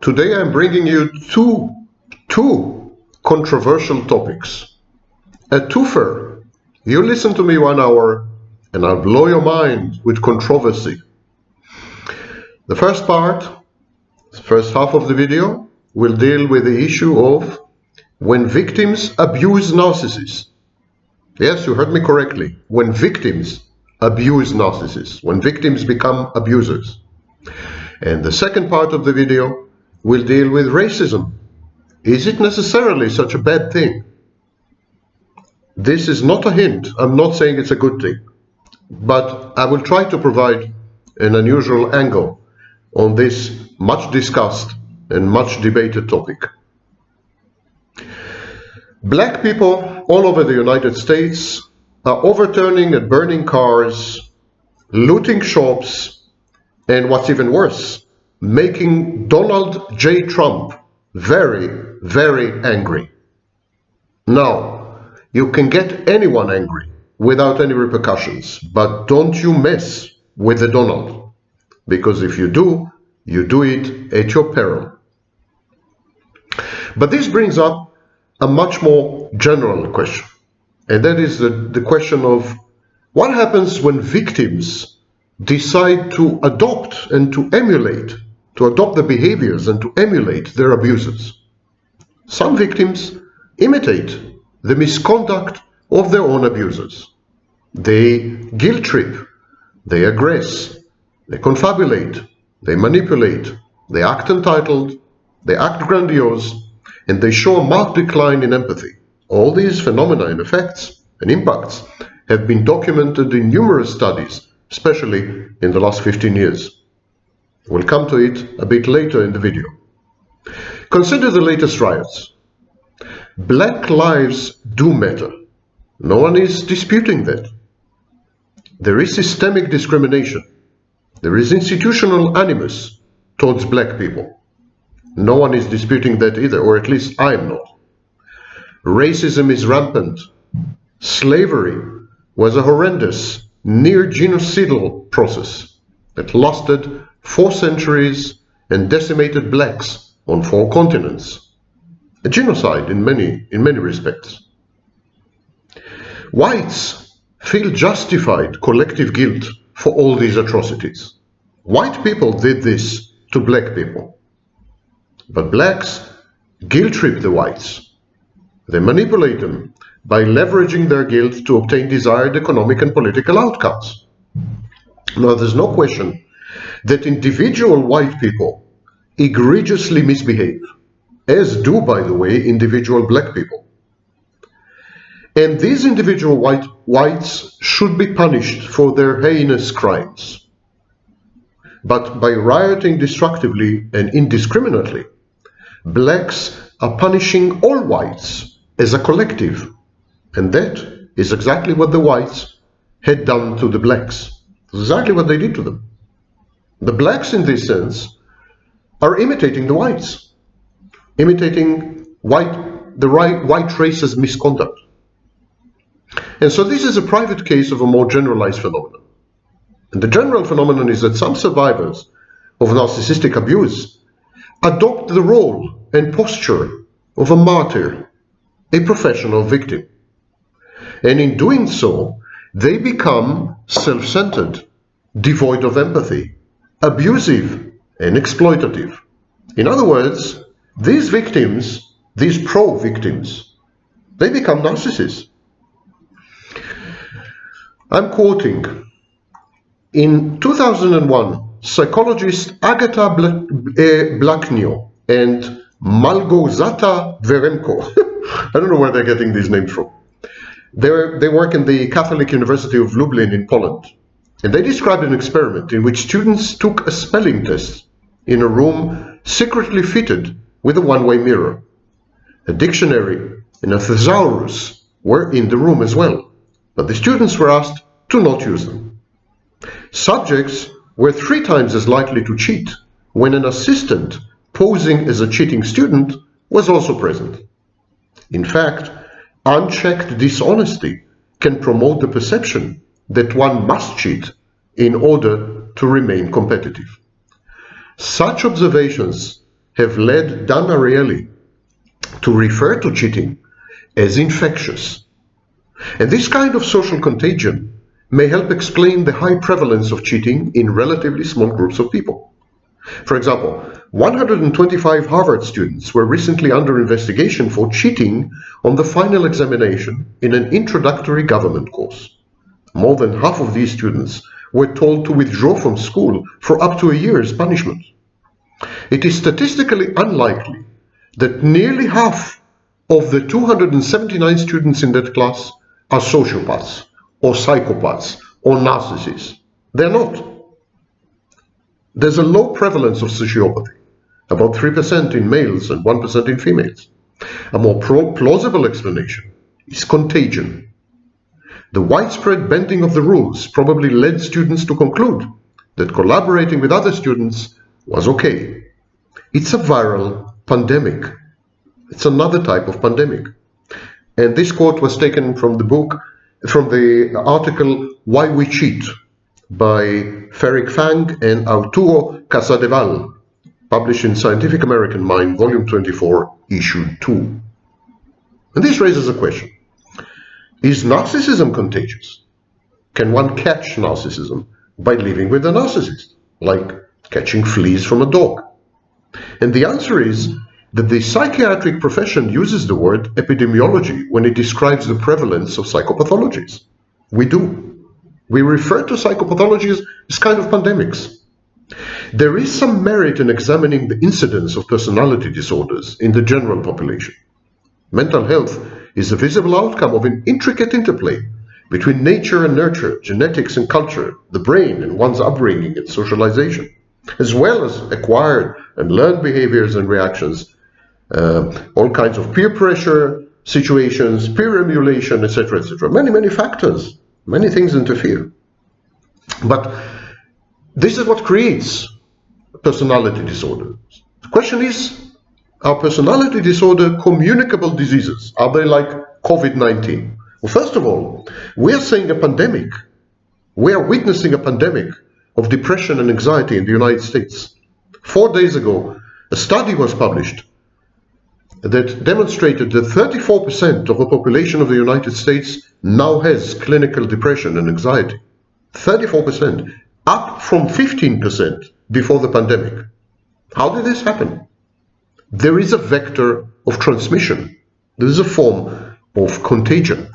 Today I'm bringing you two controversial topics. A twofer. You listen to me 1 hour and I'll blow your mind with controversy. The first part, the first half of the video, will deal with the issue of when victims abuse narcissists. Yes, you heard me correctly. When victims abuse narcissists, when victims become abusers. And the second part of the video will deal with racism. Is it necessarily such a bad thing? This is not a hint. I'm not saying it's a good thing. But I will try to provide an unusual angle on this much discussed and much debated topic. Black people all over the United States are overturning and burning cars, looting shops, and what's even worse, making Donald J. Trump very, very angry. Now, you can get anyone angry without any repercussions, but don't you mess with the Donald, because if you do it at your peril. But this brings up a much more general question, and that is the question of what happens when victims decide to adopt and to adopt the behaviors and to emulate their abusers. Some victims imitate the misconduct of their own abusers. They guilt trip, they aggress, they confabulate, they manipulate, they act entitled, they act grandiose, and they show a marked decline in empathy. All these phenomena and effects and impacts have been documented in numerous studies, especially in the last 15 years. We'll come to it a bit later in the video. Consider the latest riots. Black lives do matter. No one is disputing that. There is systemic discrimination. There is institutional animus towards black people. No one is disputing that either, or at least I'm not. Racism is rampant. Slavery was a horrendous, near genocidal process that lasted 4 centuries and decimated blacks on 4 continents. A genocide in many respects. Whites feel justified collective guilt for all these atrocities. White people did this to black people. But blacks guilt trip the whites. They manipulate them by leveraging their guilt to obtain desired economic and political outcomes. Now, there's no question that individual white people egregiously misbehave, as do, by the way, individual black people. And these individual whites should be punished for their heinous crimes. But by rioting destructively and indiscriminately, blacks are punishing all whites as a collective. And that is exactly what the whites had done to the blacks. Exactly what they did to them. The blacks, in this sense, are imitating the whites, imitating the white race's misconduct. And so this is a private case of a more generalized phenomenon. And the general phenomenon is that some survivors of narcissistic abuse adopt the role and posture of a martyr, a professional victim. And in doing so, they become self-centered, devoid of empathy, abusive and exploitative. In other words, these victims, these pro-victims, they become narcissists. I'm quoting, in 2001, psychologists Agata Blaknio and Malgorzata Veremko, I don't know where they're getting these names from. They work in the Catholic University of Lublin in Poland. And they described an experiment in which students took a spelling test in a room secretly fitted with a one-way mirror. A dictionary and a thesaurus were in the room as well, but the students were asked to not use them. Subjects were 3 times as likely to cheat when an assistant posing as a cheating student was also present. In fact, unchecked dishonesty can promote the perception that one must cheat in order to remain competitive. Such observations have led Dan Ariely to refer to cheating as infectious. And this kind of social contagion may help explain the high prevalence of cheating in relatively small groups of people. For example, 125 Harvard students were recently under investigation for cheating on the final examination in an introductory government course. More than half of these students were told to withdraw from school for up to a year's punishment. It is statistically unlikely that nearly half of the 279 students in that class are sociopaths or psychopaths or narcissists. They're not. There's a low prevalence of sociopathy, about 3% in males and 1% in females. A more plausible explanation is contagion. The widespread bending of the rules probably led students to conclude that collaborating with other students was okay. It's a viral pandemic. It's another type of pandemic. And this quote was taken from the article Why We Cheat by Ferric Fang and Arturo Casadeval, published in Scientific American Mind, Volume 24, Issue 2. And this raises a question. Is narcissism contagious? Can one catch narcissism by living with a narcissist, like catching fleas from a dog? And the answer is that the psychiatric profession uses the word epidemiology when it describes the prevalence of psychopathologies. We do. We refer to psychopathologies as kind of pandemics. There is some merit in examining the incidence of personality disorders in the general population. Mental health is a visible outcome of an intricate interplay between nature and nurture, genetics and culture, the brain and one's upbringing and socialization, as well as acquired and learned behaviors and reactions, all kinds of peer pressure situations, peer emulation, etc., etc. Many factors, many things interfere. But this is what creates personality disorders. The question is, are personality disorder communicable diseases? Are they like COVID-19? Well, first of all, we are saying a pandemic. We are witnessing a pandemic of depression and anxiety in the United States. 4 days ago, a study was published that demonstrated that 34% of the population of the United States now has clinical depression and anxiety. 34%, up from 15% before the pandemic. How did this happen? There is a vector of transmission. There is a form of contagion.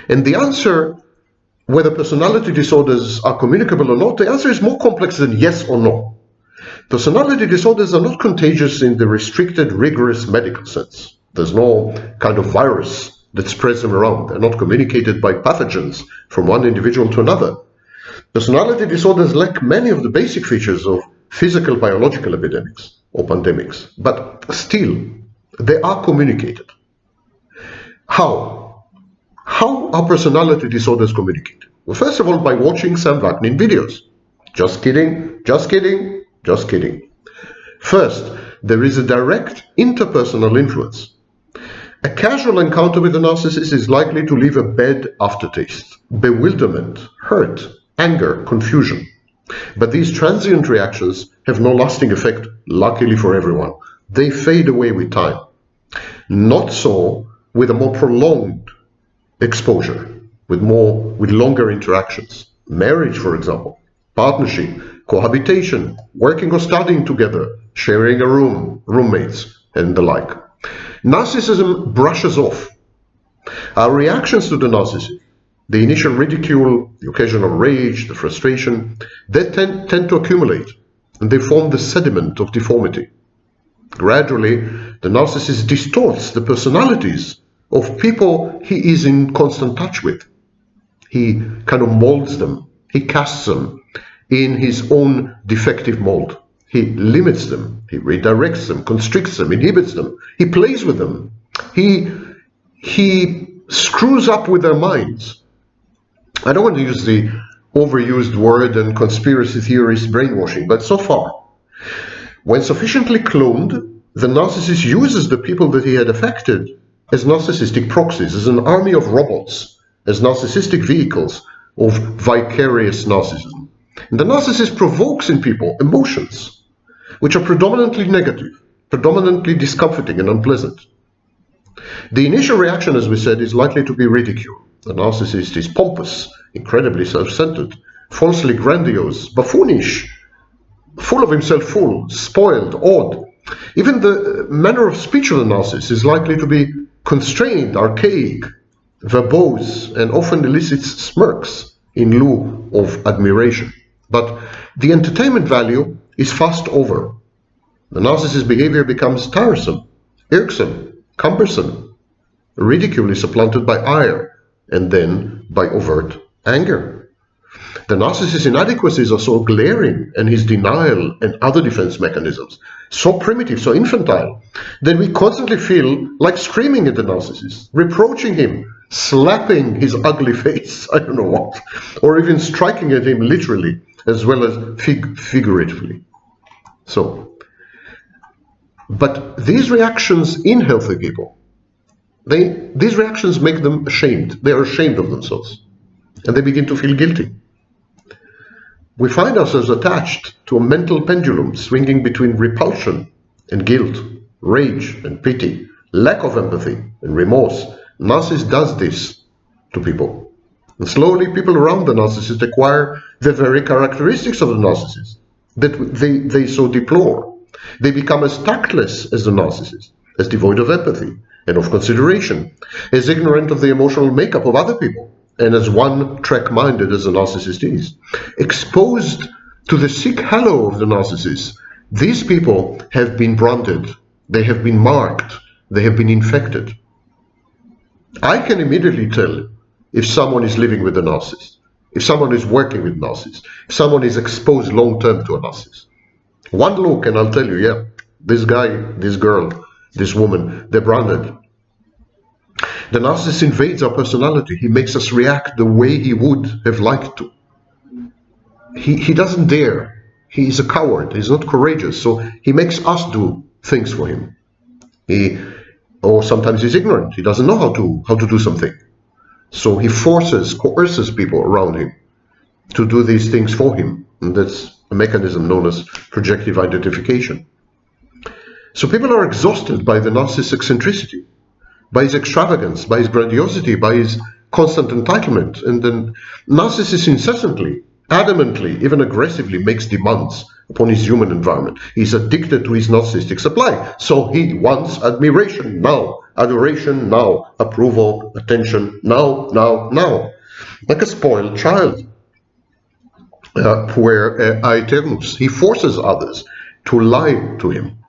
And the answer, whether personality disorders are communicable or not, the answer is more complex than yes or no. Personality disorders are not contagious in the restricted, rigorous medical sense. There's no kind of virus that spreads them around. They're not communicated by pathogens from one individual to another. Personality disorders lack many of the basic features of physical biological epidemics or pandemics, but still, they are communicated. How? How are personality disorders communicated? Well, first of all, by watching Sam Vaknin videos. Just kidding, just kidding, just kidding. First, there is a direct interpersonal influence. A casual encounter with a narcissist is likely to leave a bad aftertaste, bewilderment, hurt, anger, confusion. But these transient reactions have no lasting effect, luckily for everyone. They fade away with time. Not so with a more prolonged exposure, with longer interactions. Marriage, for example, partnership, cohabitation, working or studying together, sharing a room, roommates, and the like. Narcissism brushes off. Our reactions to the narcissist, the initial ridicule, the occasional rage, the frustration, they tend to accumulate, and they form the sediment of deformity. Gradually, the narcissist distorts the personalities of people he is in constant touch with. He kind of molds them, he casts them in his own defective mold. He limits them, he redirects them, constricts them, inhibits them, he plays with them, he screws up with their minds. I don't want to use the overused word and conspiracy theorist brainwashing, but so far, when sufficiently cloned, the narcissist uses the people that he had affected as narcissistic proxies, as an army of robots, as narcissistic vehicles of vicarious narcissism. And the narcissist provokes in people emotions which are predominantly negative, predominantly discomforting and unpleasant. The initial reaction, as we said, is likely to be ridicule. The narcissist is pompous, incredibly self-centered, falsely grandiose, buffoonish, full of himself, spoiled, odd. Even the manner of speech of the narcissist is likely to be constrained, archaic, verbose, and often elicits smirks in lieu of admiration. But the entertainment value is fast over. The narcissist's behavior becomes tiresome, irksome, cumbersome. Ridicule is supplanted by ire, and then by overt anger. The narcissist's inadequacies are so glaring, and his denial and other defense mechanisms so primitive, so infantile, that we constantly feel like screaming at the narcissist, reproaching him, slapping his ugly face, I don't know what, or even striking at him literally as well as figuratively. But these reactions in healthy people, these reactions make them ashamed. They are ashamed of themselves, and they begin to feel guilty. We find ourselves attached to a mental pendulum swinging between repulsion and guilt, rage and pity, lack of empathy and remorse. Narcissist does this to people. And slowly people around the narcissist acquire the very characteristics of the narcissist that they so deplore. They become as tactless as the narcissist, as devoid of empathy and of consideration, as ignorant of the emotional makeup of other people, and as one-track-minded as the narcissist is. Exposed to the sick halo of the narcissist, these people have been branded, they have been marked, they have been infected. I can immediately tell if someone is living with a narcissist, if someone is working with narcissists, if someone is exposed long-term to a narcissist. One look and I'll tell you, yeah, this guy, this girl, this woman, they're branded. The narcissist invades our personality. He makes us react the way he would have liked to. He doesn't dare. He is a coward. He's not courageous. So he makes us do things for him. Or sometimes he's ignorant. He doesn't know how to do something. So he coerces people around him to do these things for him. And that's a mechanism known as projective identification. So people are exhausted by the narcissist's eccentricity, by his extravagance, by his grandiosity, by his constant entitlement. And then narcissist incessantly, adamantly, even aggressively makes demands upon his human environment. He's addicted to his narcissistic supply. So he wants admiration now, adoration now, approval, attention now, now, now. Like a spoiled child. Where aeternus, he forces others to lie to him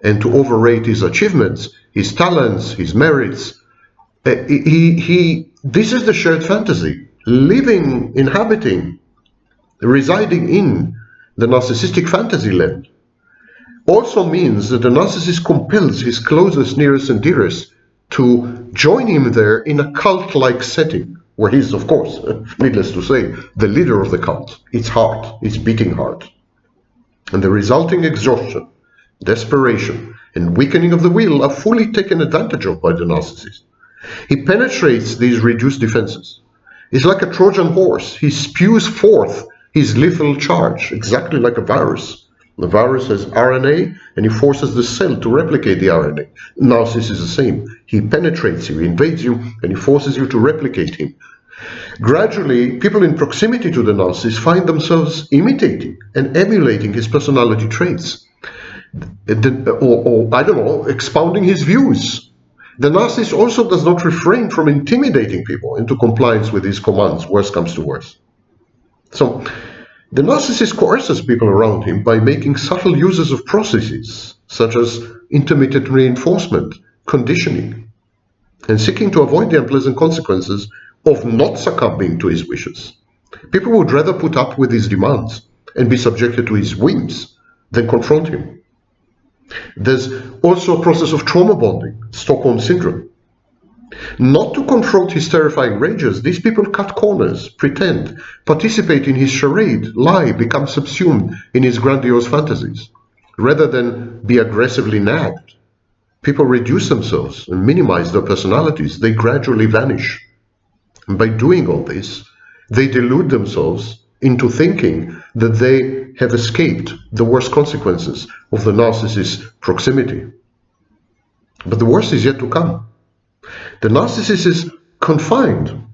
and to overrate his achievements, his talents, his merits. This is the shared fantasy, living, inhabiting, residing in the narcissistic fantasy land. Also means that the narcissist compels his closest, nearest, and dearest to join him there in a cult-like setting, where he's, of course, needless to say, the leader of the cult. Its heart, its beating heart. And the resulting exhaustion, desperation, and weakening of the will are fully taken advantage of by the narcissist. He penetrates these reduced defenses. It's like a Trojan horse. He spews forth his lethal charge, exactly like a virus. The virus has RNA, and he forces the cell to replicate the RNA. Narcissist is the same. He penetrates you, he invades you, and he forces you to replicate him. Gradually, people in proximity to the narcissist find themselves imitating and emulating his personality traits. Or I don't know, expounding his views. The narcissist also does not refrain from intimidating people into compliance with his commands, worst comes to worst. So, the narcissist coerces people around him by making subtle uses of processes, such as intermittent reinforcement, conditioning, and seeking to avoid the unpleasant consequences of not succumbing to his wishes. People would rather put up with his demands and be subjected to his whims than confront him. There's also a process of trauma bonding, Stockholm Syndrome. Not to confront his terrifying rages, these people cut corners, pretend, participate in his charade, lie, become subsumed in his grandiose fantasies. Rather than be aggressively nagged, people reduce themselves and minimize their personalities. They gradually vanish. And by doing all this, they delude themselves into thinking that they have escaped the worst consequences of the narcissist's proximity. But the worst is yet to come. The narcissist is confined,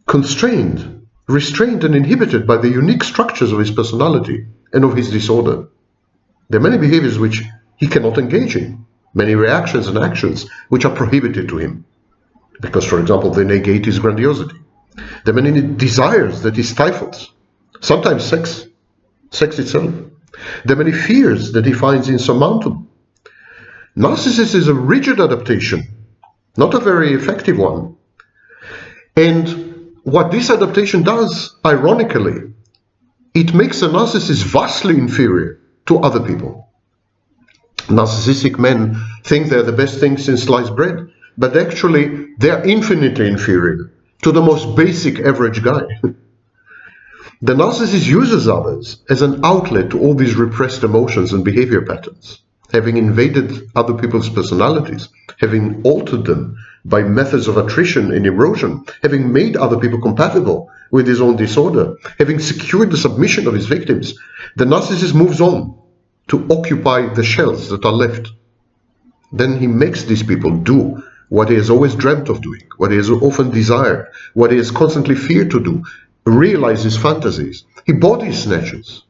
constrained, restrained and inhibited by the unique structures of his personality and of his disorder. There are many behaviors which he cannot engage in, many reactions and actions which are prohibited to him, because, for example, they negate his grandiosity. There are many desires that he stifles, sometimes sex itself. There are many fears that he finds insurmountable. Narcissism is a rigid adaptation, not a very effective one. And what this adaptation does, ironically, it makes a narcissist vastly inferior to other people. Narcissistic men think they're the best thing since sliced bread, but actually they're infinitely inferior to the most basic average guy. The narcissist uses others as an outlet to all these repressed emotions and behavior patterns, having invaded other people's personalities, having altered them by methods of attrition and erosion, having made other people compatible with his own disorder, having secured the submission of his victims. The narcissist moves on to occupy the shells that are left. Then he makes these people do what he has always dreamt of doing, what he has often desired, what he has constantly feared to do, realize his fantasies. He body snatches.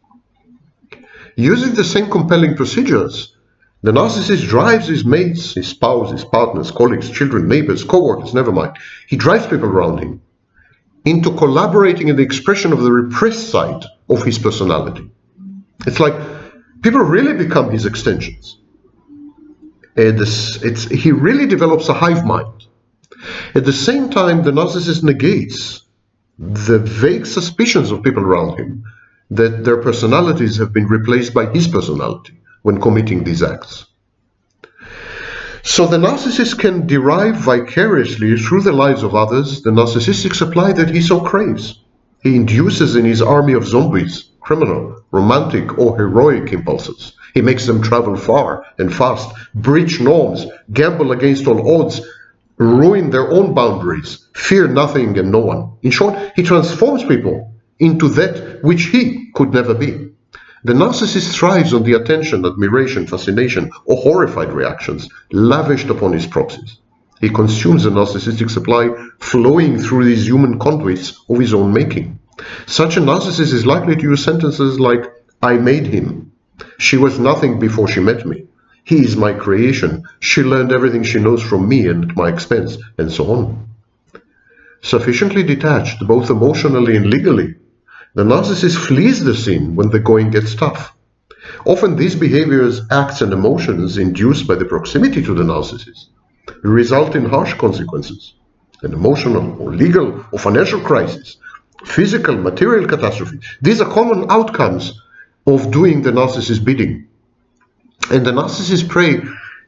Using the same compelling procedures, the narcissist drives his mates, his spouse, his partners, colleagues, children, neighbors, co-workers, never mind. He drives people around him into collaborating in the expression of the repressed side of his personality. It's like people really become his extensions. And he really develops a hive mind. At the same time, the narcissist negates the vague suspicions of people around him that their personalities have been replaced by his personality when committing these acts. So the narcissist can derive vicariously through the lives of others the narcissistic supply that he so craves. He induces in his army of zombies criminal, romantic, or heroic impulses. He makes them travel far and fast, breach norms, gamble against all odds, ruin their own boundaries, fear nothing and no one. In short, he transforms people into that which he could never be. The narcissist thrives on the attention, admiration, fascination, or horrified reactions lavished upon his proxies. He consumes the narcissistic supply flowing through these human conduits of his own making. Such a narcissist is likely to use sentences like, "I made him. She was nothing before she met me. He is my creation. She learned everything she knows from me and at my expense," and so on. Sufficiently detached, both emotionally and legally, the narcissist flees the scene when the going gets tough. Often these behaviors, acts, and emotions induced by the proximity to the narcissist result in harsh consequences, an emotional or legal or financial crisis, physical, material catastrophe. These are common outcomes of doing the narcissist's bidding. And the narcissist prey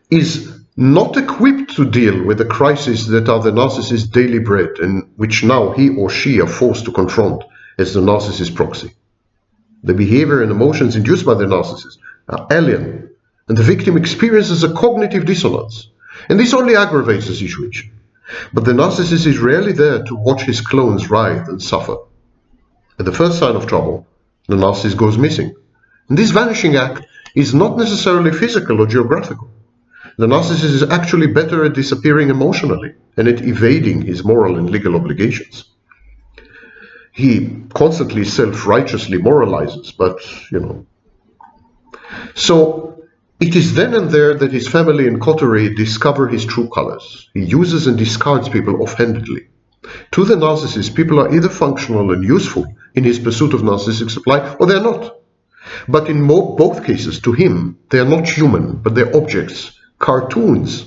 is not equipped to deal with the crises that are the narcissist's daily bread and which now he or she are forced to confront as the narcissist proxy. The behavior and emotions induced by the narcissist are alien, and the victim experiences a cognitive dissonance. And this only aggravates the situation. But the narcissist is rarely there to watch his clones writhe and suffer. At the first sign of trouble, the narcissist goes missing. And this vanishing act is not necessarily physical or geographical. The narcissist is actually better at disappearing emotionally and at evading his moral and legal obligations. He constantly self-righteously moralizes, but, So it is then and there that his family and coterie discover his true colors. He uses and discards people offhandedly. To the narcissist, people are either functional and useful in his pursuit of narcissistic supply, or they are not. But in both cases, to him, they are not human, but they're objects, cartoons.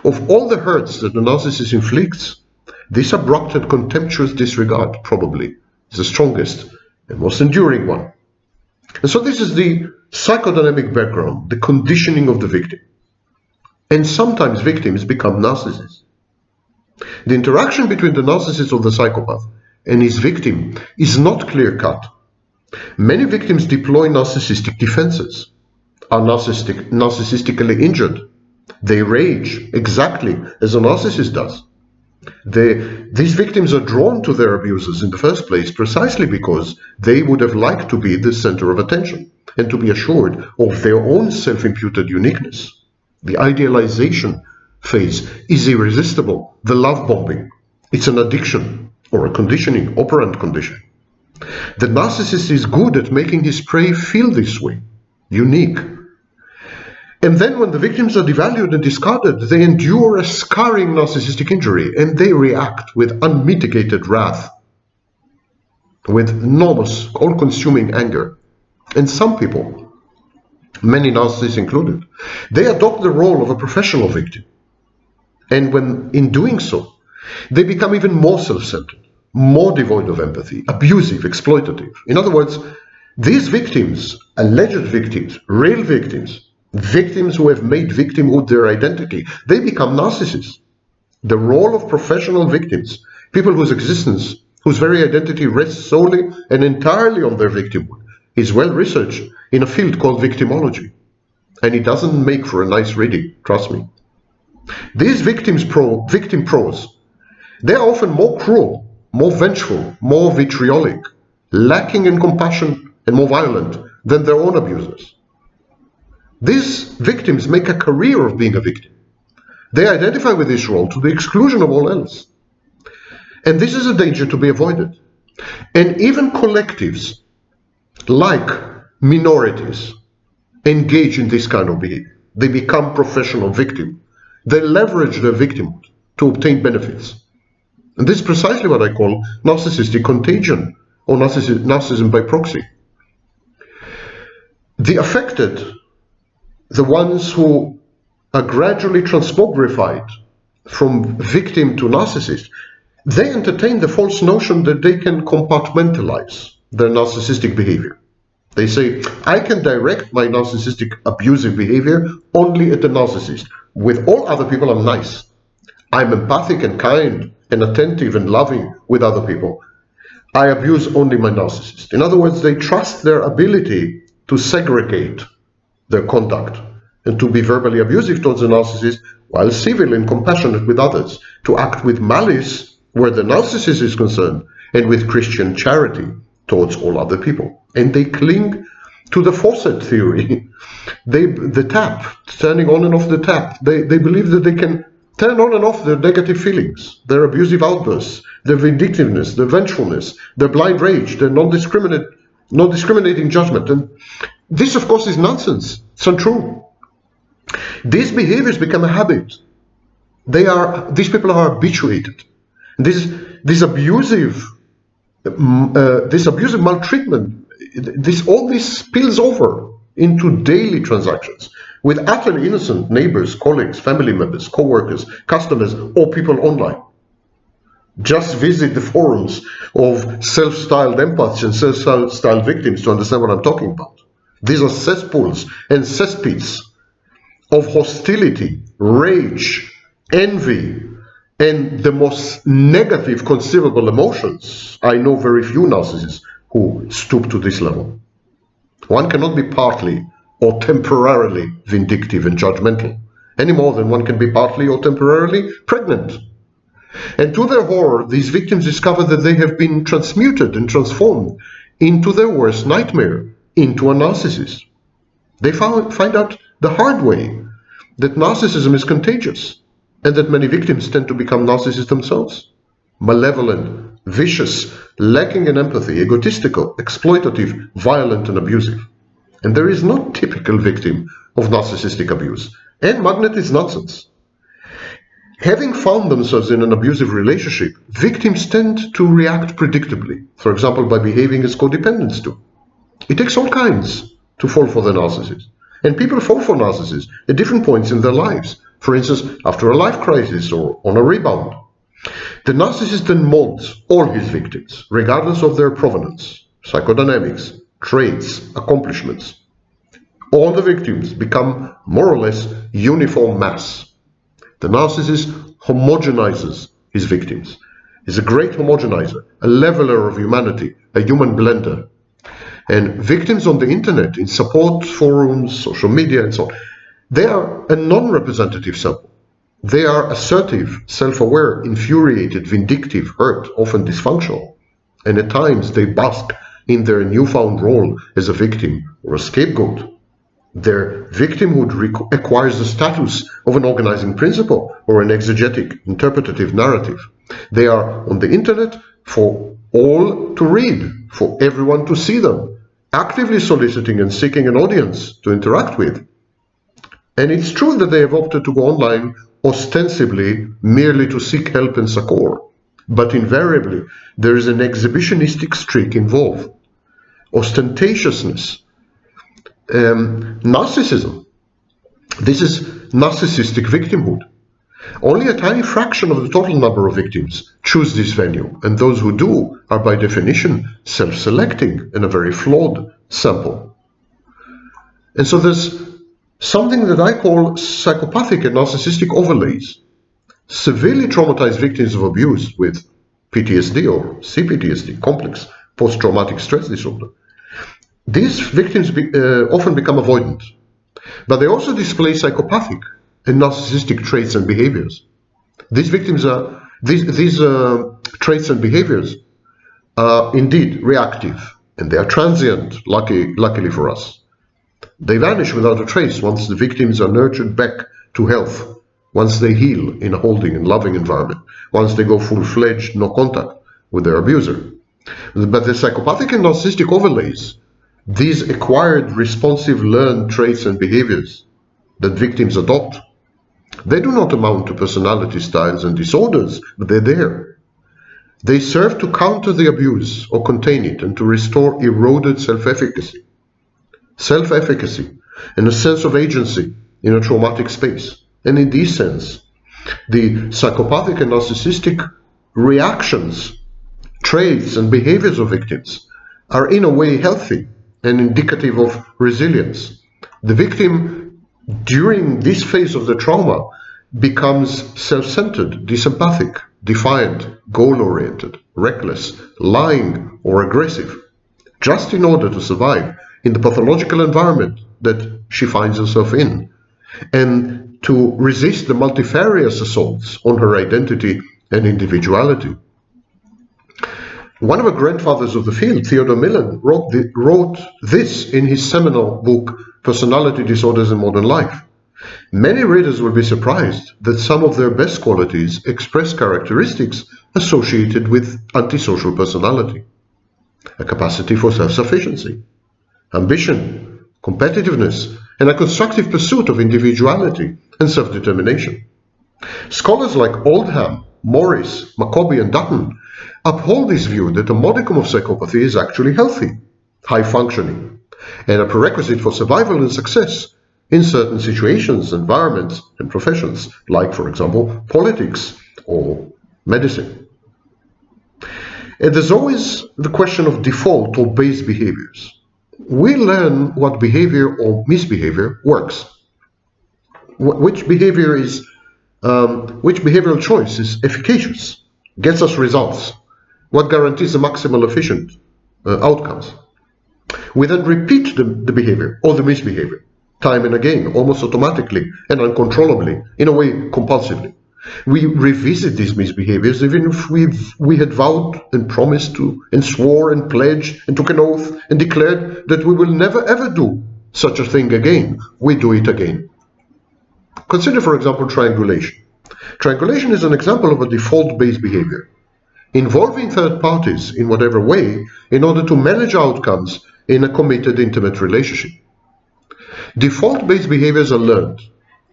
Of all the hurts that the narcissist inflicts, this abrupt and contemptuous disregard, probably, is the strongest and most enduring one. And so this is the psychodynamic background, the conditioning of the victim. And sometimes victims become narcissists. The interaction between the narcissist or the psychopath and his victim is not clear-cut. Many victims deploy narcissistic defenses, are narcissistically injured. They rage exactly as a narcissist does. These victims are drawn to their abusers in the first place precisely because they would have liked to be the center of attention and to be assured of their own self-imputed uniqueness. The idealization phase is irresistible. The love bombing, it's an addiction or a conditioning, operant condition. The narcissist is good at making his prey feel this way, unique. And then when the victims are devalued and discarded, they endure a scarring narcissistic injury and they react with unmitigated wrath, with enormous, all-consuming anger. And some people, many narcissists included, they adopt the role of a professional victim. And when in doing so, they become even more self-centered, more devoid of empathy, abusive, exploitative. In other words, these victims, alleged victims, real victims, victims who have made victimhood their identity, they become narcissists. The role of professional victims, people whose existence, whose very identity rests solely and entirely on their victimhood, is well researched in a field called victimology. And it doesn't make for a nice reading, trust me. These victim pros, they are often more cruel, more vengeful, more vitriolic, lacking in compassion and more violent than their own abusers. These victims make a career of being a victim. They identify with this role to the exclusion of all else. And this is a danger to be avoided. And even collectives, like minorities, engage in this kind of behavior. They become professional victims. They leverage their victimhood to obtain benefits. And this is precisely what I call narcissistic contagion, or narcissism by proxy. The affected, the ones who are gradually transmogrified from victim to narcissist, they entertain the false notion that they can compartmentalize their narcissistic behavior. They say, I can direct my narcissistic abusive behavior only at the narcissist. With all other people, I'm nice. I'm empathic and kind and attentive and loving with other people. I abuse only my narcissist. In other words, they trust their ability to segregate their conduct and to be verbally abusive towards the narcissist while civil and compassionate with others, to act with malice where the narcissist is concerned and with Christian charity towards all other people. And they cling to the faucet theory. The tap, turning on and off the tap. They believe that they can turn on and off their negative feelings, their abusive outbursts, their vindictiveness, their vengefulness, their blind rage, their non-discriminating judgment. And this, of course, is nonsense. It's untrue. These behaviors become a habit. These people are habituated. This abusive maltreatment, all this spills over into daily transactions with utterly innocent neighbors, colleagues, family members, co-workers, customers, or people online. Just visit the forums of self-styled empaths and self-styled victims to understand what I'm talking about. These are cesspools and cesspits of hostility, rage, envy, and the most negative conceivable emotions. I know very few narcissists who stoop to this level. One cannot be partly or temporarily vindictive and judgmental, any more than one can be partly or temporarily pregnant. And to their horror, these victims discover that they have been transmuted and transformed into their worst nightmare, into a narcissist. They find out the hard way that narcissism is contagious, and that many victims tend to become narcissists themselves. Malevolent, vicious, lacking in empathy, egotistical, exploitative, violent, and abusive. And there is no typical victim of narcissistic abuse. And magnet is nonsense. Having found themselves in an abusive relationship, victims tend to react predictably, for example, by behaving as codependents do. It takes all kinds to fall for the narcissist. And people fall for narcissists at different points in their lives. For instance, after a life crisis or on a rebound. The narcissist then molds all his victims, regardless of their provenance, psychodynamics, traits, accomplishments. All the victims become more or less uniform mass. The narcissist homogenizes his victims. He's a great homogenizer, a leveler of humanity, a human blender. And victims on the internet, in support forums, social media, and so on, they are a non-representative sample. They are assertive, self-aware, infuriated, vindictive, hurt, often dysfunctional, and at times they bask in their newfound role as a victim or a scapegoat. Their victimhood acquires the status of an organizing principle or an exegetic, interpretative narrative. They are on the internet for all to read, for everyone to see them, actively soliciting and seeking an audience to interact with. And it's true that they have opted to go online ostensibly merely to seek help and succor, but invariably there is an exhibitionistic streak involved. Ostentatiousness, narcissism. This is narcissistic victimhood. Only a tiny fraction of the total number of victims choose this venue, and those who do are by definition self-selecting in a very flawed sample. And so there's something that I call psychopathic and narcissistic overlays. Severely traumatized victims of abuse with PTSD or CPTSD, complex post-traumatic stress disorder. These victims often become avoidant, but they also display psychopathic and narcissistic traits and behaviors. These victims are these traits and behaviors are indeed reactive, and they are transient, luckily for us. They vanish without a trace once the victims are nurtured back to health, once they heal in a holding and loving environment, once they go full-fledged, no contact with their abuser. But the psychopathic and narcissistic overlays, these acquired responsive learned traits and behaviors that victims adopt, they do not amount to personality styles and disorders, but they're there. They serve to counter the abuse or contain it and to restore eroded self-efficacy. Self-efficacy and a sense of agency in a traumatic space. And in this sense, the psychopathic and narcissistic reactions, traits and behaviors of victims are in a way healthy and indicative of resilience. The victim, during this phase of the trauma, becomes self-centered, dysempathic, defiant, goal-oriented, reckless, lying, or aggressive, just in order to survive in the pathological environment that she finds herself in, and to resist the multifarious assaults on her identity and individuality. One of the grandfathers of the field, Theodore Millon, wrote this in his seminal book, Personality Disorders in Modern Life. Many readers will be surprised that some of their best qualities express characteristics associated with antisocial personality. A capacity for self-sufficiency, ambition, competitiveness, and a constructive pursuit of individuality and self-determination. Scholars like Oldham, Morris, Maccabee, and Dutton uphold this view that a modicum of psychopathy is actually healthy, high-functioning, and a prerequisite for survival and success in certain situations, environments, and professions, like, for example, politics or medicine. And there's always the question of default or base behaviors. We learn what behavior or misbehavior works. Which behavioral choice is efficacious, gets us results, what guarantees the maximal efficient outcomes. We then repeat the behavior or the misbehavior time and again, almost automatically and uncontrollably, in a way compulsively. We revisit these misbehaviors even if we had vowed and promised to and swore and pledged and took an oath and declared that we will never ever do such a thing again. We do it again. Consider, for example, triangulation. Triangulation is an example of a default-based behavior, involving third parties in whatever way in order to manage outcomes in a committed, intimate relationship. Default-based behaviors are learned.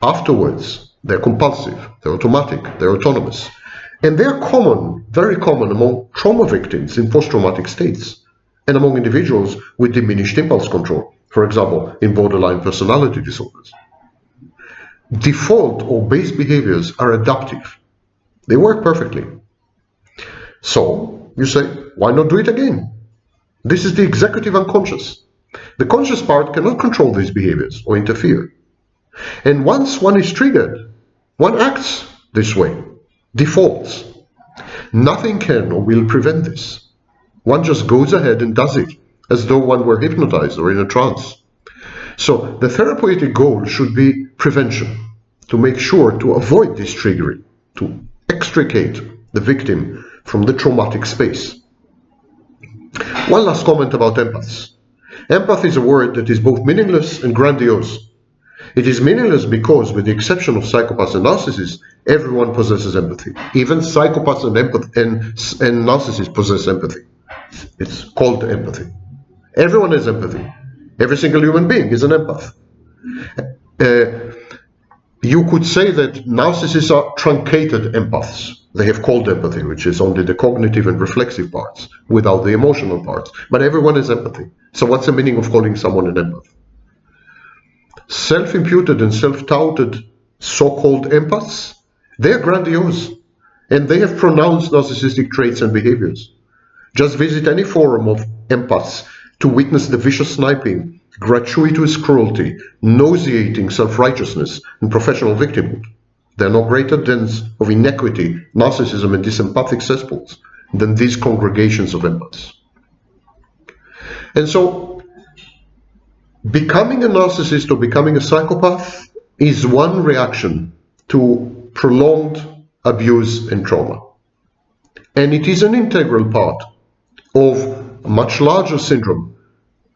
Afterwards, they're compulsive, they're automatic, they're autonomous. And they're common, very common among trauma victims in post-traumatic states and among individuals with diminished impulse control, for example, in borderline personality disorders. Default or base behaviors are adaptive. They work perfectly. So, you say, why not do it again? This is the executive unconscious. The conscious part cannot control these behaviors or interfere. And once one is triggered, one acts this way, defaults. Nothing can or will prevent this. One just goes ahead and does it, as though one were hypnotized or in a trance. So the therapeutic goal should be prevention, to make sure to avoid this triggering, to extricate the victim from the traumatic space. One last comment about empaths. Empath is a word that is both meaningless and grandiose. It is meaningless because, with the exception of psychopaths and narcissists, everyone possesses empathy. Even psychopaths and narcissists possess empathy. It's called empathy. Everyone has empathy. Every single human being is an empath. You could say that narcissists are truncated empaths. They have cold empathy, which is only the cognitive and reflexive parts, without the emotional parts. But everyone has empathy. So what's the meaning of calling someone an empath? Self-imputed and self-touted so-called empaths, they're grandiose, and they have pronounced narcissistic traits and behaviors. Just visit any forum of empaths to witness the vicious sniping, gratuitous cruelty, nauseating self-righteousness, and professional victimhood. There are no greater dens of inequity, narcissism, and dysempathic cesspools than these congregations of empaths. And so, becoming a narcissist or becoming a psychopath is one reaction to prolonged abuse and trauma. And it is an integral part of a much larger syndrome,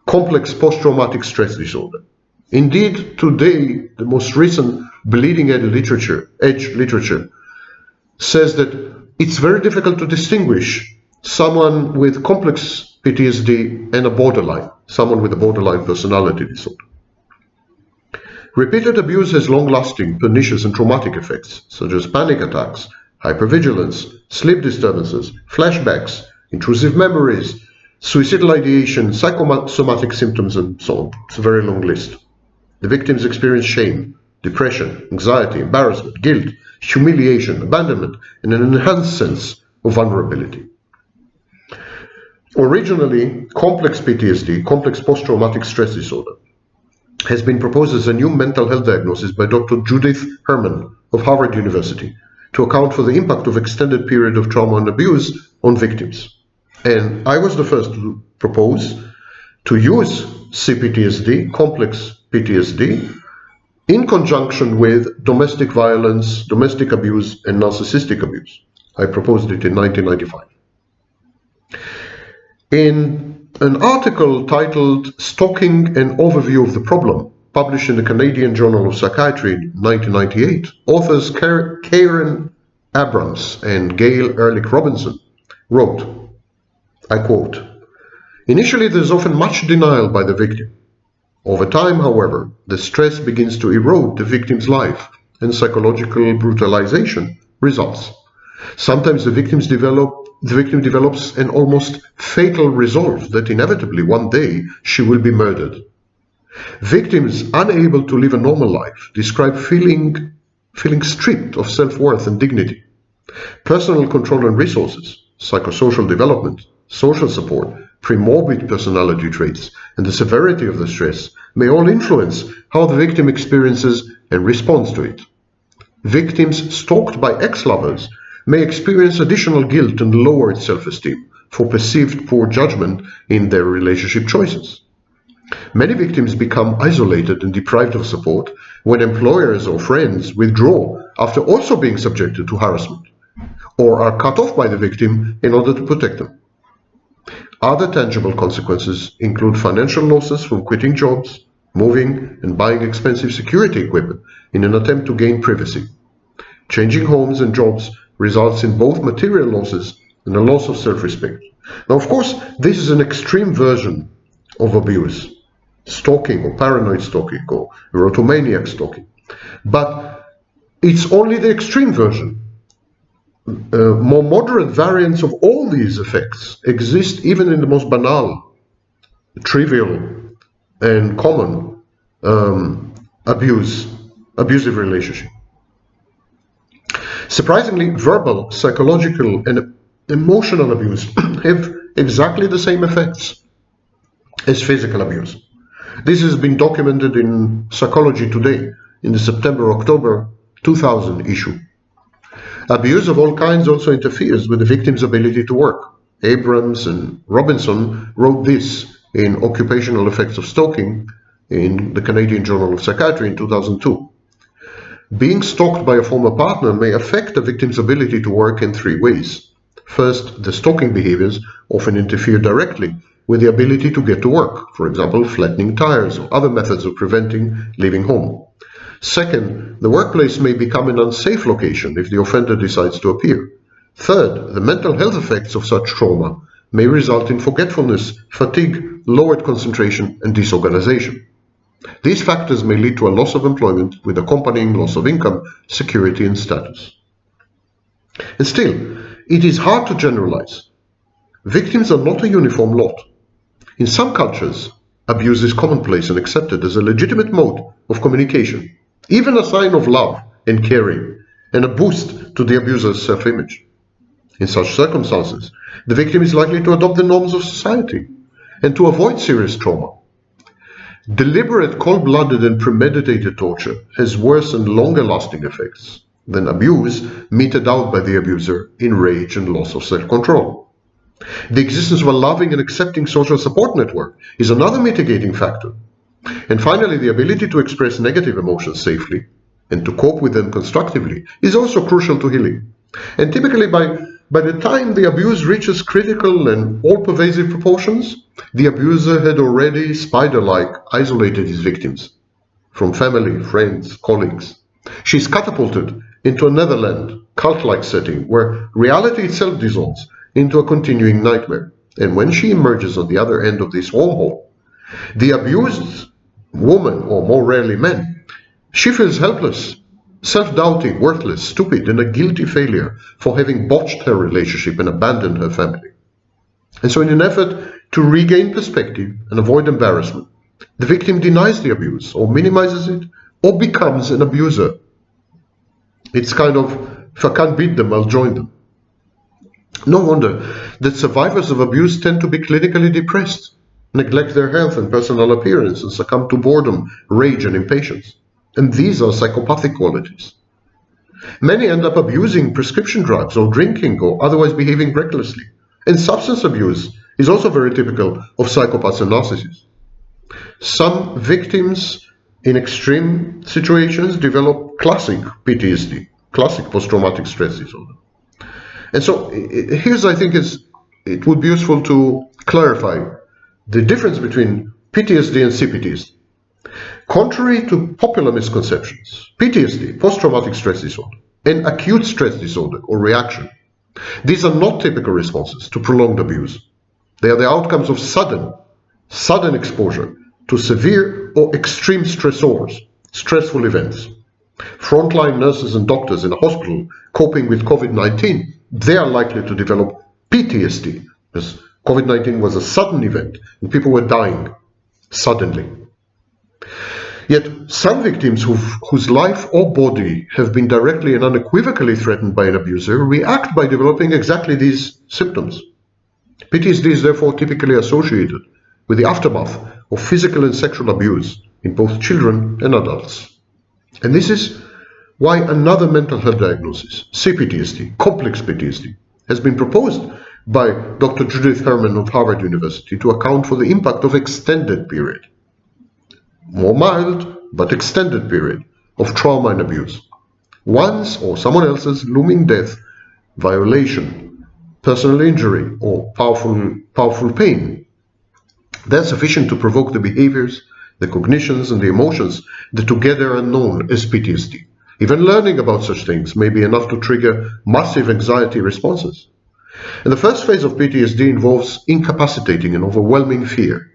complex post-traumatic stress disorder. Indeed, today, the most recent bleeding edge literature says that it's very difficult to distinguish someone with complex PTSD and a borderline, someone with a borderline personality disorder. Repeated abuse has long-lasting, pernicious and traumatic effects, such as panic attacks, hypervigilance, sleep disturbances, flashbacks, intrusive memories, suicidal ideation, psychosomatic symptoms, and so on. It's a very long list. The victims experience shame, depression, anxiety, embarrassment, guilt, humiliation, abandonment, and an enhanced sense of vulnerability. Originally, complex PTSD, complex post-traumatic stress disorder, has been proposed as a new mental health diagnosis by Dr. Judith Herman of Harvard University to account for the impact of extended period of trauma and abuse on victims. And I was the first to propose to use CPTSD, complex PTSD, in conjunction with domestic violence, domestic abuse, and narcissistic abuse. I proposed it in 1995. In an article titled Stalking: An Overview of the Problem, published in the Canadian Journal of Psychiatry in 1998, authors Karen Abrams and Gail Ehrlich Robinson wrote, I quote, "Initially, there's often much denial by the victim. Over time, however, the stress begins to erode the victim's life, and psychological brutalization results. Sometimes the victim develops an almost fatal resolve that inevitably one day she will be murdered. Victims unable to live a normal life describe feeling stripped of self-worth and dignity. Personal control and resources, psychosocial development, social support, premorbid personality traits, and the severity of the stress may all influence how the victim experiences and responds to it. Victims stalked by ex-lovers may experience additional guilt and lowered self-esteem for perceived poor judgment in their relationship choices. Many victims become isolated and deprived of support when employers or friends withdraw after also being subjected to harassment, or are cut off by the victim in order to protect them. Other tangible consequences include financial losses from quitting jobs, moving, and buying expensive security equipment in an attempt to gain privacy. Changing homes and jobs results in both material losses and a loss of self-respect. Now, of course, this is an extreme version of abuse, stalking or paranoid stalking or erotomaniac stalking. But it's only the extreme version. More moderate variants of all these effects exist even in the most banal, trivial, and common abusive relationship. Surprisingly, verbal, psychological, and emotional abuse have exactly the same effects as physical abuse. This has been documented in Psychology Today in the September-October 2000 issue. Abuse of all kinds also interferes with the victim's ability to work. Abrams and Robinson wrote this in Occupational Effects of Stalking in the Canadian Journal of Psychiatry in 2002. Being stalked by a former partner may affect the victim's ability to work in three ways. First, the stalking behaviors often interfere directly with the ability to get to work, for example, flattening tires or other methods of preventing leaving home. Second, the workplace may become an unsafe location if the offender decides to appear. Third, the mental health effects of such trauma may result in forgetfulness, fatigue, lowered concentration, and disorganization. These factors may lead to a loss of employment with accompanying loss of income, security, and status. And still, it is hard to generalize. Victims are not a uniform lot. In some cultures, abuse is commonplace and accepted as a legitimate mode of communication, even a sign of love and caring, and a boost to the abuser's self-image. In such circumstances, the victim is likely to adopt the norms of society and to avoid serious trauma. Deliberate, cold-blooded, and premeditated torture has worse and longer-lasting effects than abuse meted out by the abuser in rage and loss of self-control. The existence of a loving and accepting social support network is another mitigating factor. And finally, the ability to express negative emotions safely and to cope with them constructively is also crucial to healing. And typically by the time the abuse reaches critical and all-pervasive proportions, the abuser had already spider-like isolated his victims from family, friends, colleagues. She is catapulted into a netherland, cult-like setting where reality itself dissolves into a continuing nightmare. And when she emerges on the other end of this wormhole, the abused woman, or more rarely man, she feels helpless, self-doubting, worthless, stupid, and a guilty failure for having botched her relationship and abandoned her family. And so in an effort to regain perspective and avoid embarrassment, the victim denies the abuse or minimizes it or becomes an abuser. It's kind of, if I can't beat them, I'll join them. No wonder that survivors of abuse tend to be clinically depressed, neglect their health and personal appearance, and succumb to boredom, rage, and impatience. And these are psychopathic qualities. Many end up abusing prescription drugs or drinking or otherwise behaving recklessly. And substance abuse is also very typical of psychopaths and narcissists. Some victims in extreme situations develop classic PTSD, classic post-traumatic stress disorder. And so here's, I think, it would be useful to clarify the difference between PTSD and CPTSD. Contrary to popular misconceptions, PTSD, post-traumatic stress disorder, and acute stress disorder or reaction, these are not typical responses to prolonged abuse. They are the outcomes of sudden exposure to severe or extreme stressors, stressful events. Frontline nurses and doctors in a hospital coping with COVID-19, they are likely to develop PTSD, because COVID-19 was a sudden event and people were dying suddenly. Yet some victims whose life or body have been directly and unequivocally threatened by an abuser react by developing exactly these symptoms. PTSD is therefore typically associated with the aftermath of physical and sexual abuse in both children and adults. And this is why another mental health diagnosis, CPTSD, complex PTSD, has been proposed by Dr. Judith Herman of Harvard University to account for the impact of extended period, more mild but extended period of trauma and abuse. One's or someone else's looming death, violation, personal injury, or powerful pain. That's sufficient to provoke the behaviors, the cognitions, and the emotions that together are known as PTSD. Even learning about such things may be enough to trigger massive anxiety responses. And the first phase of PTSD involves incapacitating and overwhelming fear.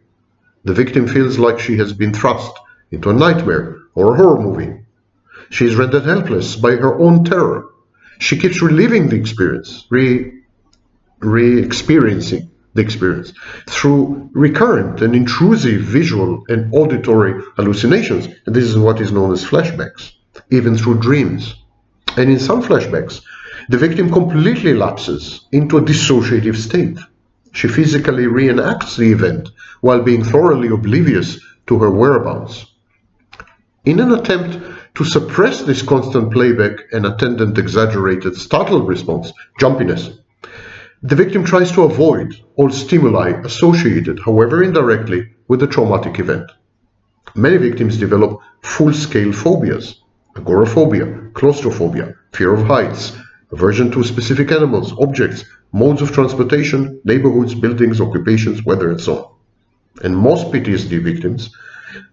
The victim feels like she has been thrust into a nightmare or a horror movie. She is rendered helpless by her own terror. She keeps reliving the experience, re-experiencing the experience through recurrent and intrusive visual and auditory hallucinations. And this is what is known as flashbacks, even through dreams. And in some flashbacks, the victim completely lapses into a dissociative state. She physically reenacts the event while being thoroughly oblivious to her whereabouts. In an attempt to suppress this constant playback and attendant exaggerated startled response, jumpiness, the victim tries to avoid all stimuli associated, however indirectly, with the traumatic event. Many victims develop full-scale phobias, agoraphobia, claustrophobia, fear of heights, aversion to specific animals, objects, modes of transportation, neighborhoods, buildings, occupations, weather, and so on. And most PTSD victims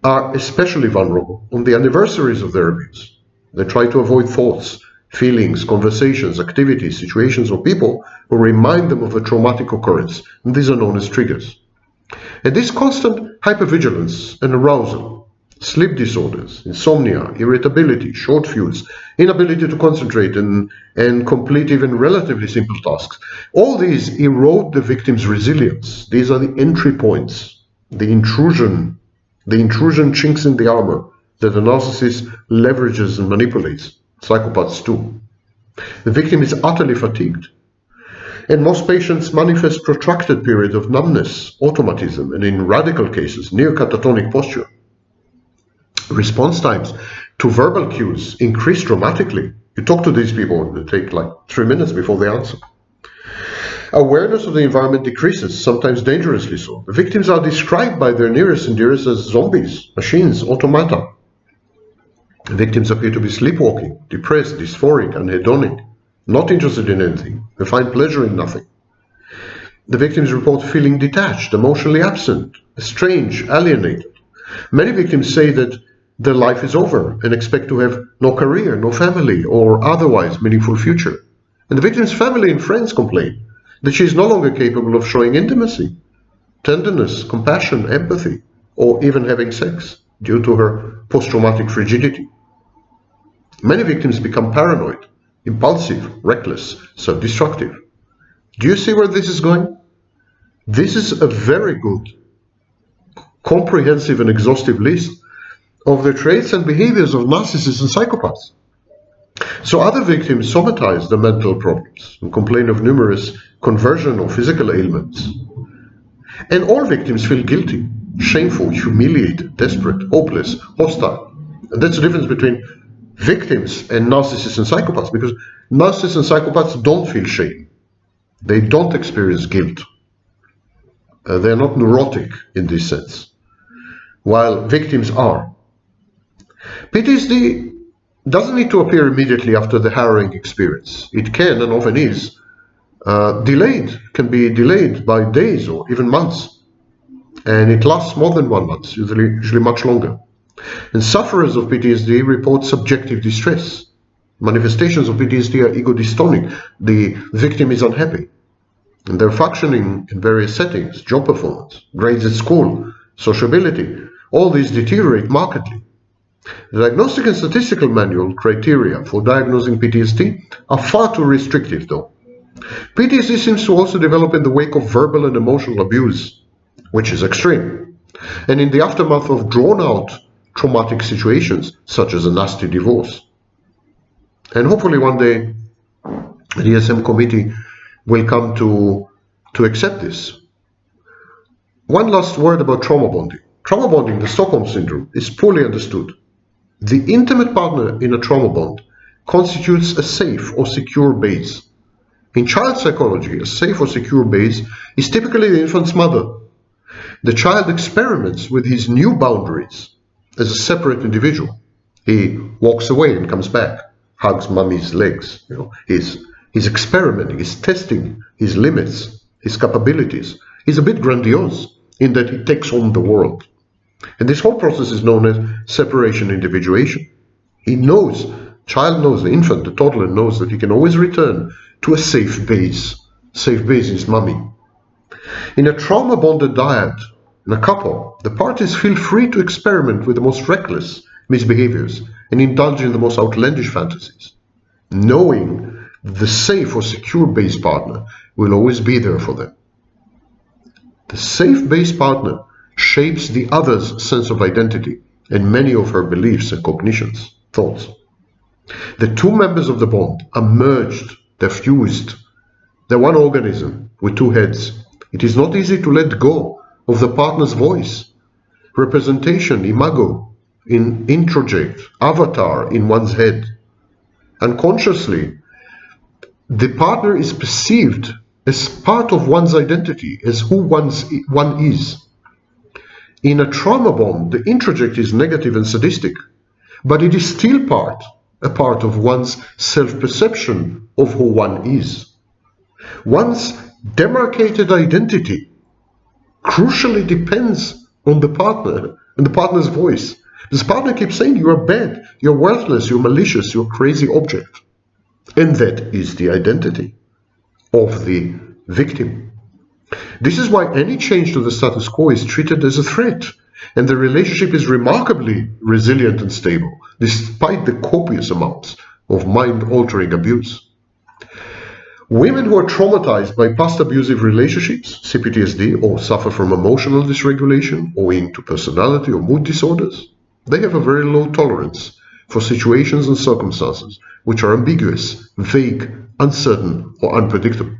are especially vulnerable on the anniversaries of their abuse. They try to avoid thoughts, feelings, conversations, activities, situations, or people who remind them of a traumatic occurrence, and these are known as triggers. And this constant hypervigilance and arousal, sleep disorders, insomnia, irritability, short fuse, inability to concentrate and complete even relatively simple tasks, all these erode the victim's resilience. These are the entry points, the intrusion chinks in the armor that the narcissist leverages and manipulates. Psychopaths too. The victim is utterly fatigued. And most patients manifest protracted periods of numbness, automatism, and in radical cases, near catatonic posture. Response times to verbal cues increase dramatically. You talk to these people, they take like 3 minutes before they answer. Awareness of the environment decreases, sometimes dangerously so. The victims are described by their nearest and dearest as zombies, machines, automata. The victims appear to be sleepwalking, depressed, dysphoric, anhedonic, not interested in anything. They find pleasure in nothing. The victims report feeling detached, emotionally absent, estranged, alienated. Many victims say that their life is over and expect to have no career, no family, or otherwise meaningful future. And the victim's family and friends complain that she is no longer capable of showing intimacy, tenderness, compassion, empathy, or even having sex due to her post-traumatic frigidity. Many victims become paranoid, impulsive, reckless, self-destructive. Do you see where this is going? This is a very good, comprehensive and exhaustive list of the traits and behaviors of narcissists and psychopaths. So other victims somatize the mental problems and complain of numerous conversion or physical ailments. And all victims feel guilty, shameful, humiliated, desperate, hopeless, hostile. And that's the difference between victims and narcissists and psychopaths, because narcissists and psychopaths don't feel shame. They don't experience guilt. They're not neurotic in this sense, while victims are. PTSD doesn't need to appear immediately after the harrowing experience. It can, and often is, can be delayed by days or even months. And it lasts more than 1 month, usually much longer. And sufferers of PTSD report subjective distress. Manifestations of PTSD are ego dystonic. The victim is unhappy. And they're functioning in various settings, job performance, grades at school, sociability. All these deteriorate markedly. The Diagnostic and Statistical Manual criteria for diagnosing PTSD are far too restrictive, though. PTSD seems to also develop in the wake of verbal and emotional abuse, which is extreme, and in the aftermath of drawn-out traumatic situations, such as a nasty divorce. And hopefully one day the DSM committee will come to accept this. One last word about trauma bonding. Trauma bonding, the Stockholm Syndrome, is poorly understood. The intimate partner in a trauma bond constitutes a safe or secure base. In child psychology, a safe or secure base is typically the infant's mother. The child experiments with his new boundaries as a separate individual. He walks away and comes back, hugs mommy's legs. He's experimenting, he's testing his limits, his capabilities. He's a bit grandiose in that he takes on the world. And this whole process is known as separation individuation. He knows, child knows, the infant, the toddler knows that he can always return to a safe base. Safe base is mommy. In a trauma-bonded dyad, in a couple, the parties feel free to experiment with the most reckless misbehaviors and indulge in the most outlandish fantasies, knowing the safe or secure base partner will always be there for them. The safe base partner shapes the other's sense of identity and many of her beliefs and cognitions, thoughts. The two members of the bond are merged, they're fused. They're one organism with two heads. It is not easy to let go of the partner's voice, representation, imago, introject, avatar in one's head. Unconsciously, the partner is perceived as part of one's identity, as who one is. In a trauma bond, the introject is negative and sadistic, but it is still a part of one's self-perception of who one is. One's demarcated identity crucially depends on the partner and the partner's voice. This partner keeps saying, you are bad, you're worthless, you're malicious, you're a crazy object. And that is the identity of the victim. This is why any change to the status quo is treated as a threat, and the relationship is remarkably resilient and stable, despite the copious amounts of mind-altering abuse. Women who are traumatized by past abusive relationships, CPTSD, or suffer from emotional dysregulation owing to personality or mood disorders, they have a very low tolerance for situations and circumstances which are ambiguous, vague, uncertain, or unpredictable.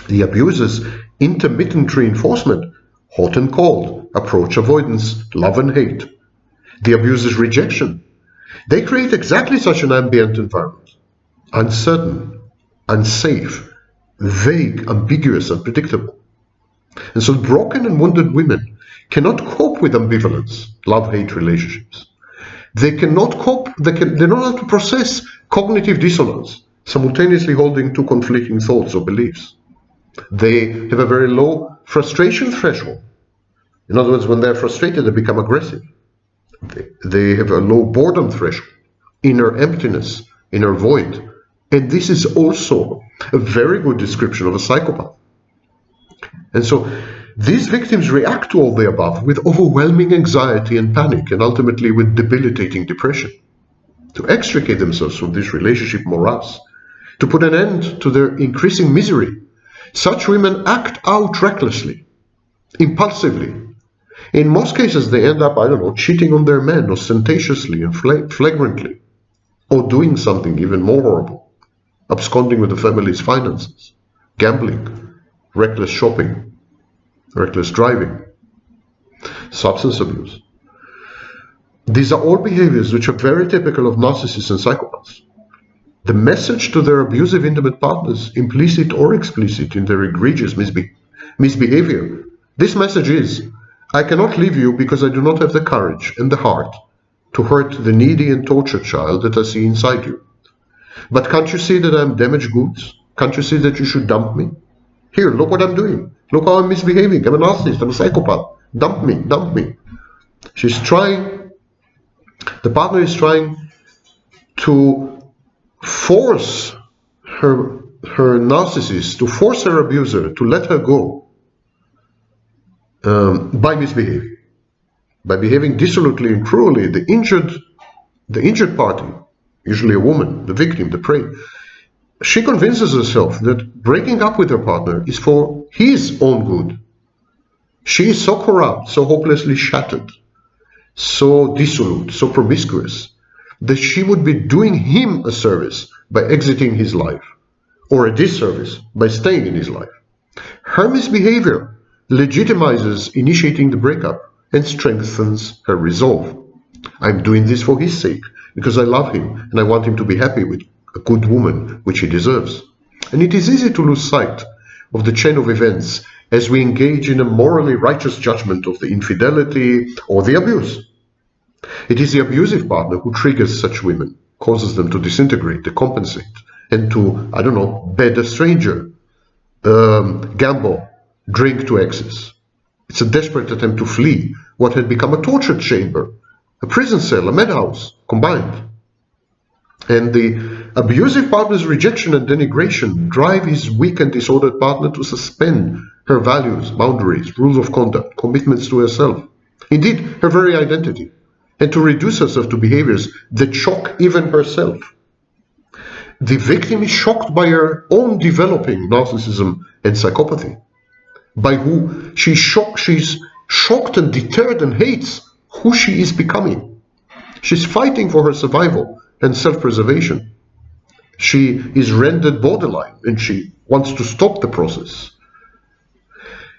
The abuser's intermittent reinforcement, hot and cold, approach avoidance, love and hate. The abuser's rejection. They create exactly such an ambient environment. Uncertain, unsafe, vague, ambiguous, unpredictable. And so broken and wounded women cannot cope with ambivalence, love-hate relationships. They cannot cope, they don't have to process cognitive dissonance, simultaneously holding two conflicting thoughts or beliefs. They have a very low frustration threshold. In other words, when they're frustrated, they become aggressive. They have a low boredom threshold, inner emptiness, inner void. And this is also a very good description of a psychopath. And so these victims react to all the above with overwhelming anxiety and panic, and ultimately with debilitating depression. To extricate themselves from this relationship morass, to put an end to their increasing misery, such women act out recklessly, impulsively. In most cases, they end up, cheating on their men ostentatiously and flagrantly, or doing something even more horrible, absconding with the family's finances, gambling, reckless shopping, reckless driving, substance abuse. These are all behaviors which are very typical of narcissists and psychopaths. The message to their abusive intimate partners, implicit or explicit in their egregious misbehavior, this message is, I cannot leave you because I do not have the courage and the heart to hurt the needy and tortured child that I see inside you. But can't you see that I'm damaged goods? Can't you see that you should dump me? Here, look what I'm doing. Look how I'm misbehaving. I'm a narcissist. I'm a psychopath. Dump me, dump me. The partner is trying to force her narcissist, to force her abuser to let her go by misbehaving, by behaving dissolutely and cruelly. The injured party, usually a woman, the victim, the prey, she convinces herself that breaking up with her partner is for his own good. She is so corrupt, so hopelessly shattered, so dissolute, so promiscuous, that she would be doing him a service by exiting his life, or a disservice by staying in his life. Her misbehavior legitimizes initiating the breakup and strengthens her resolve. I'm doing this for his sake, because I love him and I want him to be happy with a good woman, which he deserves. And it is easy to lose sight of the chain of events as we engage in a morally righteous judgment of the infidelity or the abuse. It is the abusive partner who triggers such women, causes them to disintegrate, decompensate, and to, bed a stranger, gamble, drink to excess. It's a desperate attempt to flee what had become a torture chamber, a prison cell, a madhouse, combined. And the abusive partner's rejection and denigration drive his weak and disordered partner to suspend her values, boundaries, rules of conduct, commitments to herself, indeed her very identity, and to reduce herself to behaviors that shock even herself. The victim is shocked by her own developing narcissism and psychopathy, by who she's shocked and deterred and hates who she is becoming. She's fighting for her survival and self-preservation. She is rendered borderline and she wants to stop the process.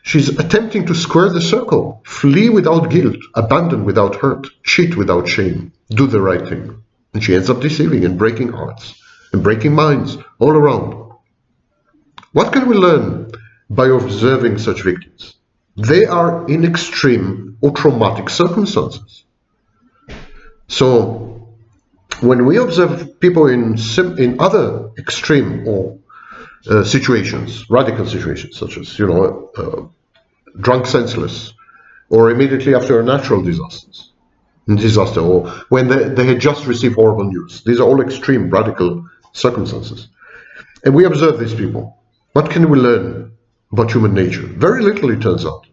She's attempting to square the circle, flee without guilt, abandon without hurt, cheat without shame, do the right thing. And she ends up deceiving and breaking hearts and breaking minds all around. What can we learn by observing such victims? They are in extreme or traumatic circumstances. So when we observe people in other extreme or situations, radical situations, such as, drunk senseless, or immediately after a natural disaster, or when they had just received horrible news. These are all extreme, radical circumstances. And we observe these people. What can we learn about human nature? Very little, it turns out.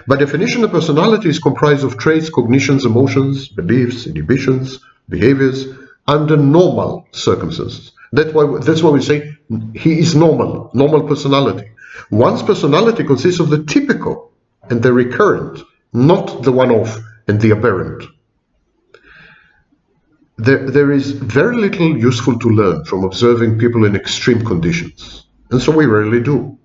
By definition, a personality is comprised of traits, cognitions, emotions, beliefs, inhibitions, behaviors, under normal circumstances. That's why we say he is normal personality. One's personality consists of the typical and the recurrent, not the one-off and the aberrant. There is very little useful to learn from observing people in extreme conditions, and so we rarely do.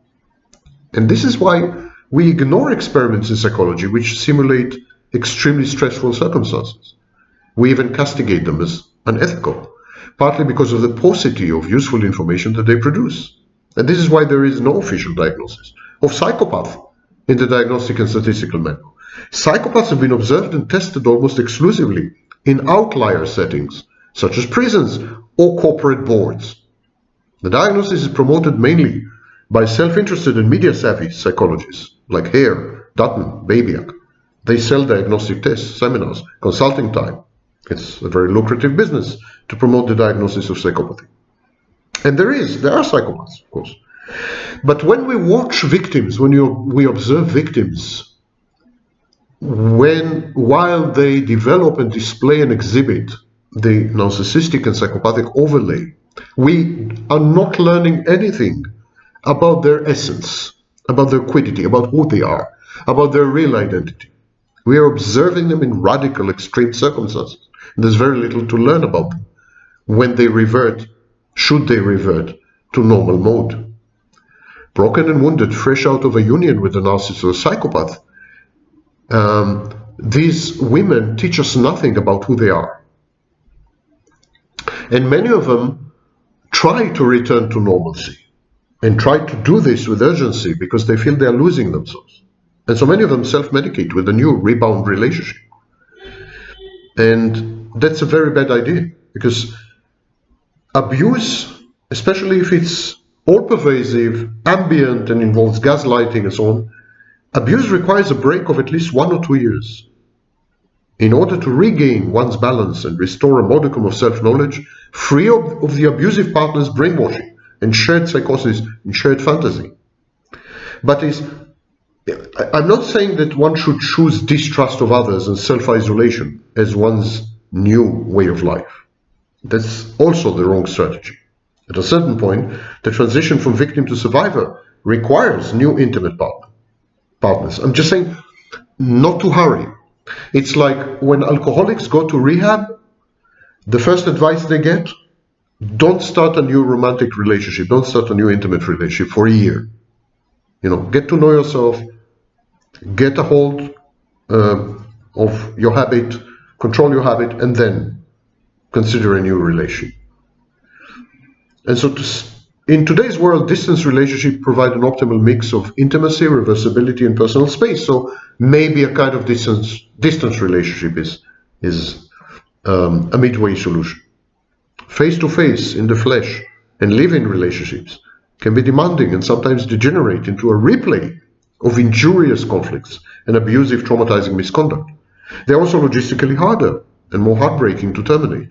And this is why we ignore experiments in psychology which simulate extremely stressful circumstances. We even castigate them as unethical, partly because of the paucity of useful information that they produce. And this is why there is no official diagnosis of psychopath in the Diagnostic and Statistical Manual. Psychopaths have been observed and tested almost exclusively in outlier settings, such as prisons or corporate boards. The diagnosis is promoted mainly by self-interested and media-savvy psychologists like Hare, Dutton, Babiak. They sell diagnostic tests, seminars, consulting time. It's a very lucrative business to promote the diagnosis of psychopathy. And there are psychopaths, of course. But when we watch victims, we observe victims, while they develop and display and exhibit the narcissistic and psychopathic overlay, we are not learning anything about their essence, about their quiddity, about who they are, about their real identity. We are observing them in radical, extreme circumstances. There's very little to learn about them when they revert, should they revert, to normal mode. Broken and wounded, fresh out of a union with a narcissist or a psychopath, these women teach us nothing about who they are. And many of them try to return to normalcy and try to do this with urgency because they feel they are losing themselves. And so many of them self-medicate with a new rebound relationship. And that's a very bad idea, because abuse, especially if it's all-pervasive, ambient, and involves gaslighting and so on, abuse requires a break of at least 1 or 2 years. In order to regain one's balance and restore a modicum of self-knowledge, free of the abusive partner's brainwashing and shared psychosis and shared fantasy. But I'm not saying that one should choose distrust of others and self-isolation as one's new way of life. That's also the wrong strategy. At a certain point, the transition from victim to survivor requires new intimate partners. I'm just saying not to hurry. It's like when alcoholics go to rehab, the first advice they get, don't start a new romantic relationship, don't start a new intimate relationship for a year. Get to know yourself, get a hold of your habit, control your habit, and then consider a new relation. And so in today's world, distance relationships provide an optimal mix of intimacy, reversibility, and personal space. So maybe a kind of distance relationship is a midway solution. Face-to-face, in the flesh, and live-in relationships can be demanding and sometimes degenerate into a replay of injurious conflicts and abusive, traumatizing misconduct. They're also logistically harder and more heartbreaking to terminate.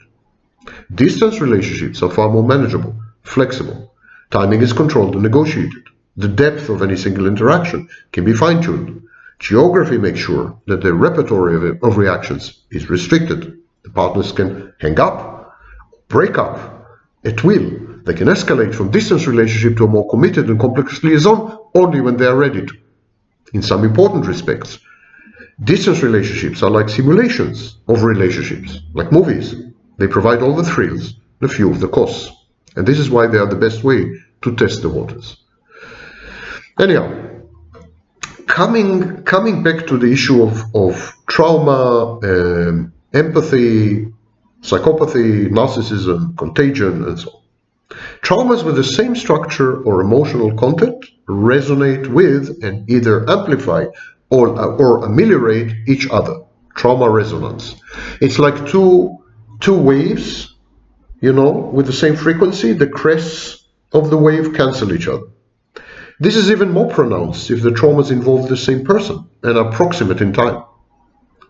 Distance relationships are far more manageable, flexible. Timing is controlled and negotiated. The depth of any single interaction can be fine-tuned. Geography makes sure that the repertoire of reactions is restricted. The partners can hang up, break up at will. They can escalate from distance relationship to a more committed and complex liaison only when they are ready to. In some important respects, distance relationships are like simulations of relationships, like movies. They provide all the thrills and a few of the costs. And this is why they are the best way to test the waters. Anyhow, coming back to the issue of trauma, empathy, psychopathy, narcissism, contagion, and so on. Traumas with the same structure or emotional content resonate with and either amplify or ameliorate each other. trauma resonance. It's like two waves, with the same frequency. The crests of the wave cancel each other. This is even more pronounced if the traumas involve the same person and are proximate in time.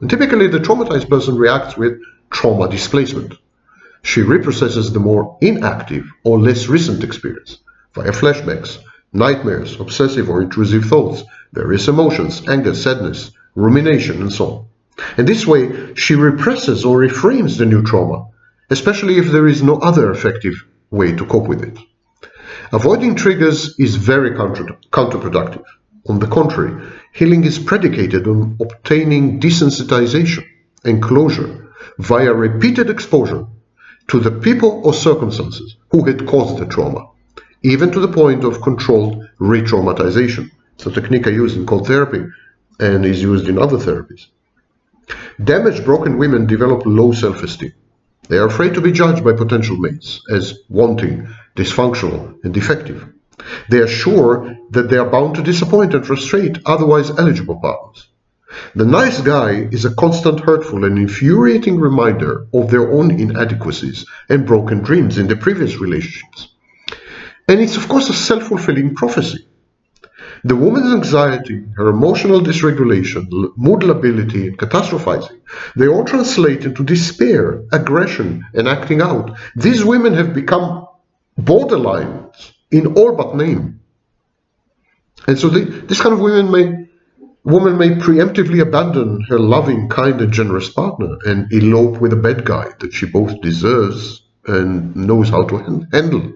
And typically, the traumatized person reacts with trauma displacement. She reprocesses the more inactive or less recent experience via flashbacks, nightmares, obsessive or intrusive thoughts, various emotions, anger, sadness, rumination, and so on. And this way, she represses or reframes the new trauma, especially if there is no other effective way to cope with it. Avoiding triggers is very counterproductive. On the contrary, healing is predicated on obtaining desensitization and closure via repeated exposure to the people or circumstances who had caused the trauma, even to the point of controlled re-traumatization. It's a technique I use in cold therapy and is used in other therapies. Damaged, broken women develop low self-esteem. They are afraid to be judged by potential mates as wanting, dysfunctional, and defective. They are sure that they are bound to disappoint and frustrate otherwise eligible partners. The nice guy is a constant hurtful and infuriating reminder of their own inadequacies and broken dreams in their previous relationships. And it's of course a self-fulfilling prophecy. The woman's anxiety, her emotional dysregulation, mood lability, and catastrophizing, they all translate into despair, aggression, and acting out. These women have become borderlines in all but name. And so this kind of woman may preemptively abandon her loving, kind, and generous partner and elope with a bad guy that she both deserves and knows how to handle.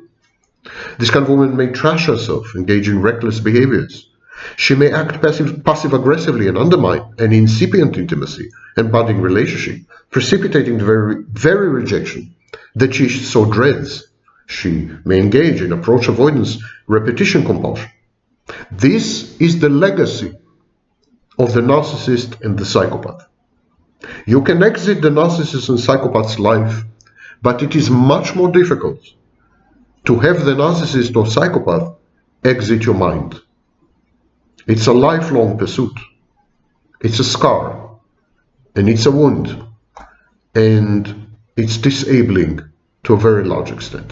This kind of woman may trash herself, engage in reckless behaviors. She may act passive-aggressively and undermine an incipient intimacy and budding relationship, precipitating the very rejection that she so dreads. She may engage in approach avoidance, repetition compulsion. This is the legacy of the narcissist and the psychopath. You can exit the narcissist and psychopath's life, but it is much more difficult to have the narcissist or psychopath exit your mind. It's a lifelong pursuit. It's a scar, and it's a wound, and it's disabling to a very large extent.